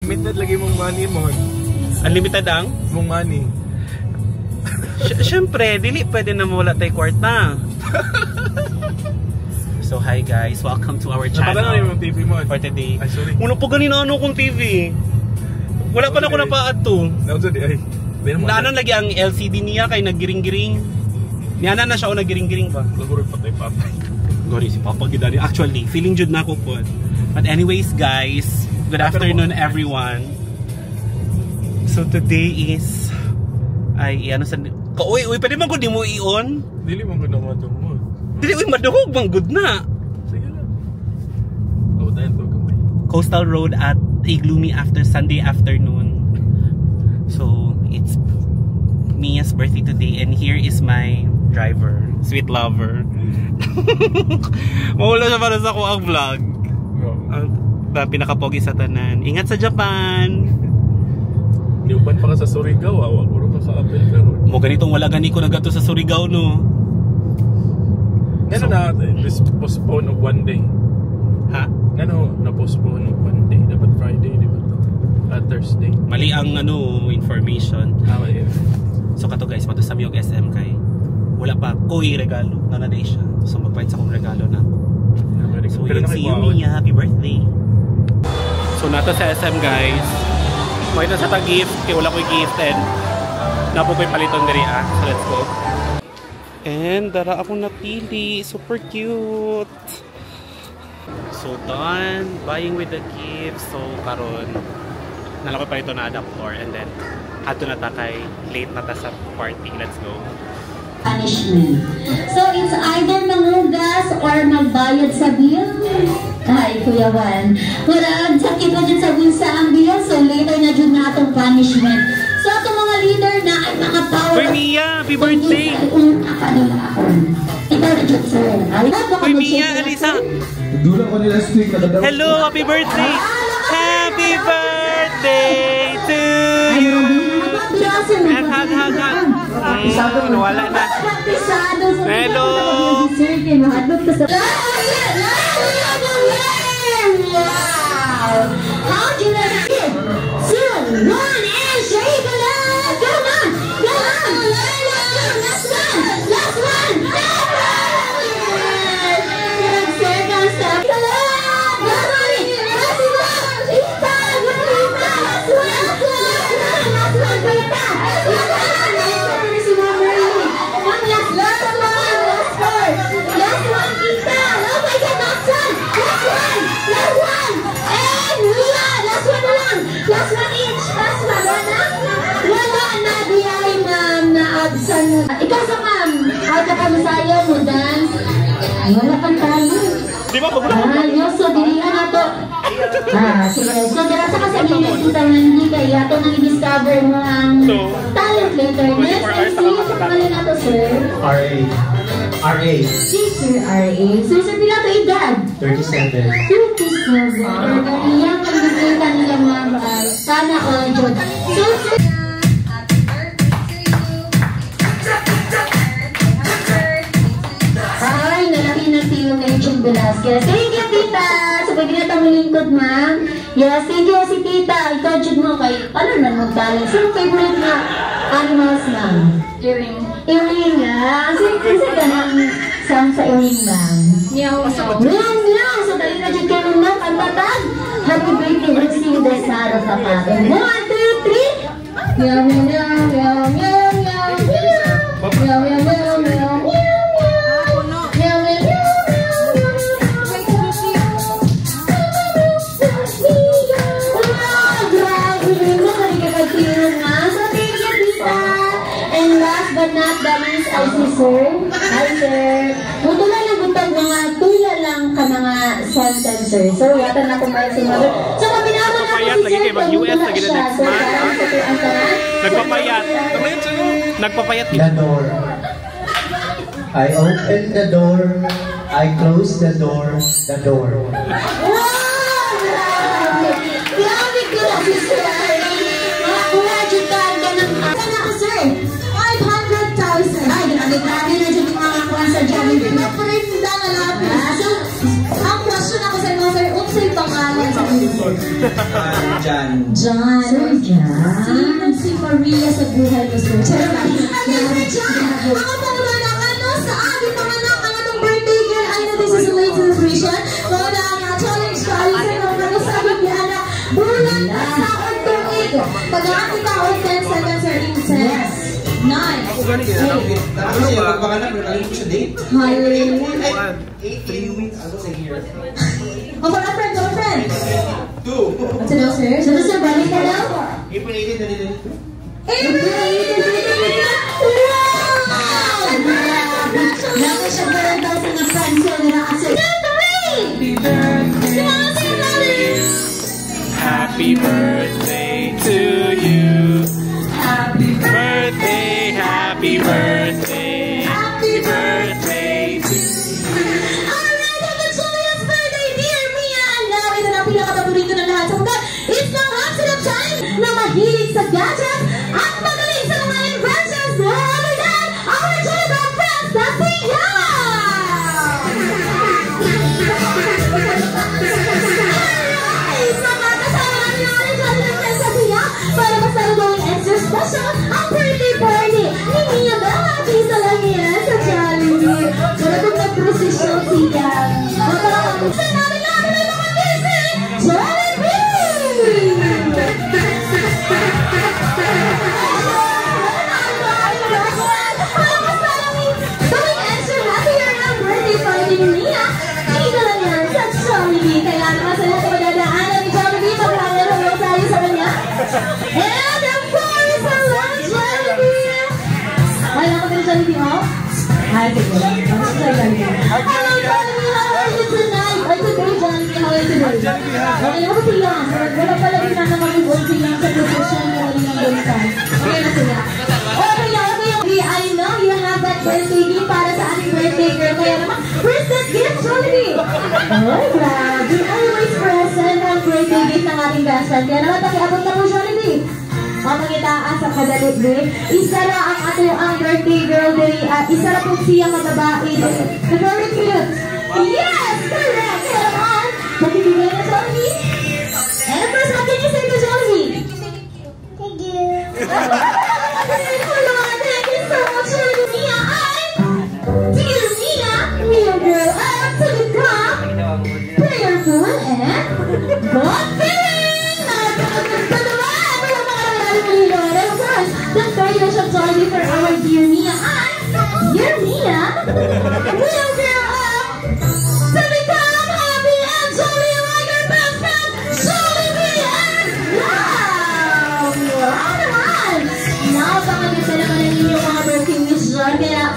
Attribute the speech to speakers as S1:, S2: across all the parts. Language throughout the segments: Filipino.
S1: Unlimited lagi mong money mo.
S2: Unlimited ang?
S1: Mong money.
S2: Siyempre, dili pwede na mawala tayo kwarta. So hi guys, welcome to our channel.
S1: Napaka na yung TV mo
S2: for today.
S1: Ay, sorry.
S2: Uno po ganina ano kong TV. Wala pa na ako napaad to. Naanan lagi ang LCD niya kay naggiring-giring. Niyana na siya o naggiring-giring pa.
S1: Lagurog patay papay.
S2: Gori si Papa Gidani. Actually, feeling jud na ako po. But anyways guys, good afternoon everyone. So today is ay ano sa uy, pwede man gud di mo i-on?
S1: Dili man gud na mo mo.
S2: Dili uy maduhog bang good na.
S1: Sige lang. Tayo to kamay.
S2: Coastal Road at a gloomy after Sunday afternoon. So it's Mia's birthday today and here is my driver, sweet lover. Mawala siya para sa ko ang vlog. Pinakapogi sa tanan. Ingat sa Japan.
S1: Niuban pa ka sa Surigao, wag mo ka sa Apple pero.
S2: Mo ganitong wala gani ko nagato sa Surigao no.
S1: Ngano na this postpone of one day.
S2: Ha?
S1: Ngano na postpone of one day, dapat Friday, di ba? Thursday.
S2: Mali ang ano information.
S1: Mali.
S2: So kato guys, mato sa miyog SM kay wala pa ko'y regalo na naday siya. So magpahit sa kong regalo na. So yun si Mia, happy birthday. So nato sa SM guys. Makita sa tag-gift, kaya wala ko'y gift and napo ko'y paliton diri So let's go. And dara akong napili, super cute. So done buying with the gift. So karon nala ko'y palito na adapter and then ato na ta kay late na ta sa party. Let's go.
S3: Punishment. So it's either mangugas or magbayad sa bill. Ay, Kuya Juan. Wala, sakit ko dyan sa bulsa ang bill. So later na dyan na itong punishment. So itong mga leader na ay mga power.
S2: Uy, Mia! Happy birthday!
S3: Ikaw na dyan, sir.
S2: Uy, Mia! Alisa!
S4: Dulang ko nila stick.
S2: Hello! Happy birthday! Happy birthday to you! And hug, hug, hug! Wala na. Hello!
S3: How do you like it? 2, 1, and shake it up! Come on! Come on! Last one! Last one! Second step! Come on! Come on! Last one! Tita! Last one! Last one! Tita! Si Mama Lee! Last one! Last four! Last one! Tita! Oh my God! Last one! Last one! Last one! And Mia! Last one na lang! Last one each! Last one! Wala na biyay ma'am na absent. Ikaw sa ma'am! Ay ka kamasaya mo dance. Ay wala kang tayo.
S2: Di ba? Pagbulang
S3: so dilihan na to. Sige. So dira sa kasabilin kita nga hindi kaya ito nang i-discover mo ang talent later. Next MC, sa pangalan na to sir.
S4: RA. RA.
S3: Si Sir RA. Sir, pila to edad?
S4: 37.
S3: 37. Ganyan kung nakita nila mga sana all jod. So sir, ay, nalaki na si Melchon Velasquez. Thank you, tita! So, pwede na itong lingkod, ma'am. Yes, thank you, si tita. Ikaw, jud mo kay, ano na magdalin? Sino favorite na animals, ma'am? Earring. Earring, ah. Sino ka ng song sa earring, ma'am? Meow, meow. Meow, meow. So, dali na dyan kayo, ma'am. Ang tatag. Happy birthday, let's sing the sound of Papa. 1, 2, 3. Meow, meow, meow, meow, meow, meow, meow. Meow, meow, meow, meow, meow. But not the least, I see sir. Hi sir. Mutula lang butang mga tula lang ka mga sentences. So, yata na kung mayroon si mother. So, kapinawa na
S2: Nagpapayat lagi kay mag-US lagi na next month. Nagpapayat. Nagpapayat.
S4: The door. I open the door. I close the door. The door.
S3: Wow! Grabe ko na si sir. Mga dyan ka ganang asan ako sir. 500,000. Ay, grabe na dyan mga kuwan sa Jollibee. Pinaparin na nga lapis. So, ang question ako sa mga sir, unsay pangalan sa Jollibee?
S4: Jan.
S3: John. Sino si Maria sa buhay mo, sir? Charot ba? Mga pangunanak, sa ating mga nakakatong birthday girl, I know this is a late celebration. Mga challenge tayo sa mga sa ating anak. Bulan na sa order 8. Pag-aati ka or 10 seconds or intense. 9. 8.
S4: Tapos siya, magpakanap, nakalimut siya date.
S3: Hallelujah.
S4: 18 weeks. Ano sa year?
S3: Oh, for a friend, for a friend.
S4: 2.
S3: What's it, sir? So, sir, balik ka daw?
S4: April 18, dali.
S3: April 18, wow! Naku siya ba lang daw sa friends ko na nakasir.
S1: Happy birthday to you. Happy birthday, happy birthday, happy birthday to you.
S3: Alright, ang joyous birthday, dear Mia. And now, ito na ang pinakapaborito ng lahat sa mundo. It's the absolute time na mahilig sa gadgets at magaling sa mga inventions. No other than our Jonathan friends, the Sia! Alright, makakasama natin ang ating Jonathan friends sa Sia para mas lalo gawing extra special ang birthday party ni Mia Bella. Isa lang yan sa Jollibee. Para kung nag-procession siya. Mapapagpusan namin namin ay mga kising Jollibee! Gawing extra happier ang birthday party ni Mia. Isa lang yan sa Jollibee. Kaya naman sa lahat na madadaanan ni Jollibee, magkakaroon mo tayo sa kanya. And of course, I love Jollibee! Ay, ako din Jollibee, oh? Hi, sige. Hello, Jollibee. Hello, Jollibee. How are you tonight? Or today, Jollibee? How are you today? Okay, ako sila. Wala pala din na mag-ibon sila sa position na rin ang balikan. Okay na sila. Okay. I know you have that birthday gift para sa ating birthday girl. Kaya naman, where's that gift, Jollibee? Oh, grabe. Always present ang birthday gift ng ating best friend. Kaya naman, pakiabot na po, Jollibee. Mamangitaas sa kadalit din. Isa na ang ato ang birthday girl din. Isa na po siya kagabae din. The very cute. Yes! Correct! Kaya naman, makibigay na Jollibee. And of course, what can you say to Jollibee? Thank you. Hello, thank you so much, Jollibee. Mia, dear Mia, Mia girl, to the top, prayerful and God-fearing. The greatest of Jollibee for our dear Mia. Dear Mia, will grow up to become happy and jolly like your best friend, Jollibee and love. Wow naman! Now, pakaganda naman ang inyong mga birthday wish dyan. Kaya,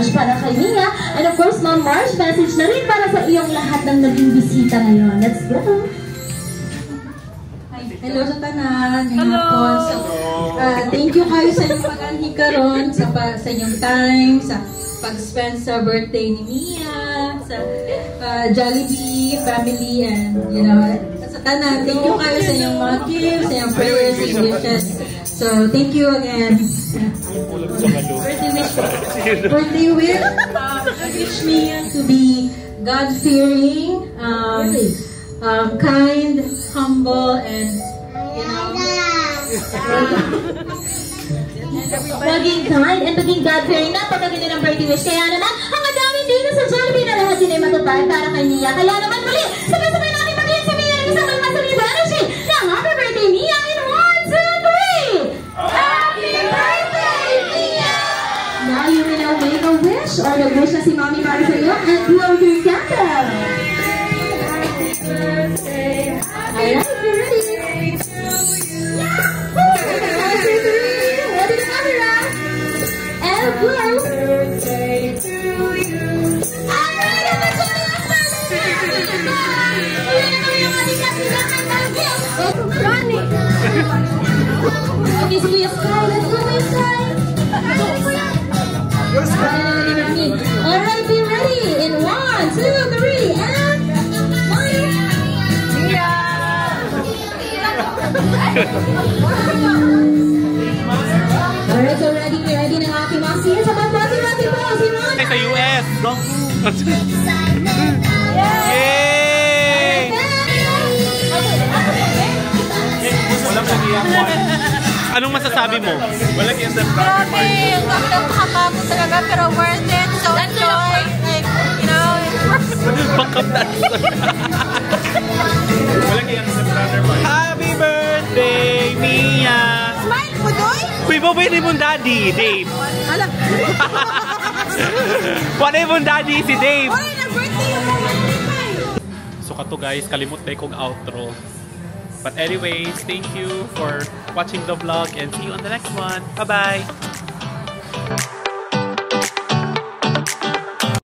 S3: Marge para kay Mia. And of course, Ma'am Marge, message na rin para sa iyong lahat ng naging bisita ngayon. Let's go!
S5: Hello sa tanan. Hello. So, thank you kayo sa inyong pag-anhi karon sa inyong time, sa pag-spend sa birthday ni Mia, sa Jollibee family, and you know, sa tanan. Thank you kayo sa inyong mga gifts, sa inyong prayers and wishes. So, thank you again. Birthday wish. I wish Mia to be God-fearing, kind, humble, and you know,
S3: Maging kind and maging God-fearing. Napakaganda ng birthday wish. Kaya naman, ang adaming dito sa Jollibee na lahat din ay matupad para kay Mia. Kaya naman muli, sabay-sabay natin mag-iin sa Mia ng isang magmasalit sa energy na happy birthday Mia in 1, 2, 3! Happy birthday, Mia! Now you may now make a wish or nag-wish na si Mommy para sa iyo and blow your candle. Alright, we're ready. Ready to camera. And blow. Okay, so Kuya Sky, let's go Kuya Sky. Alright, be ready in 1, 2, 3, and alright, so ready na ang aking mga siya sa pagpati po, si Ron.
S2: Sa US! Go! Yay! Anong masasabi mo?
S1: Walang yan sa
S6: Grabe, yung kapitang makapagod talaga, pero worth it. So enjoy, like, you know,
S2: Backup dancer.
S1: Walang yan sa brother boy.
S2: Happy birthday, Mia!
S6: smile mo, Doy!
S2: Uy, pwede mong daddy, Dave.
S6: Alam,
S2: Pwede mong daddy si Dave.
S6: oy, nag-birthday yung birthday pa eh.
S2: So kato guys, kalimut na kong outro. But anyways, thank you for watching the vlog and see you on the next one. Bye-bye!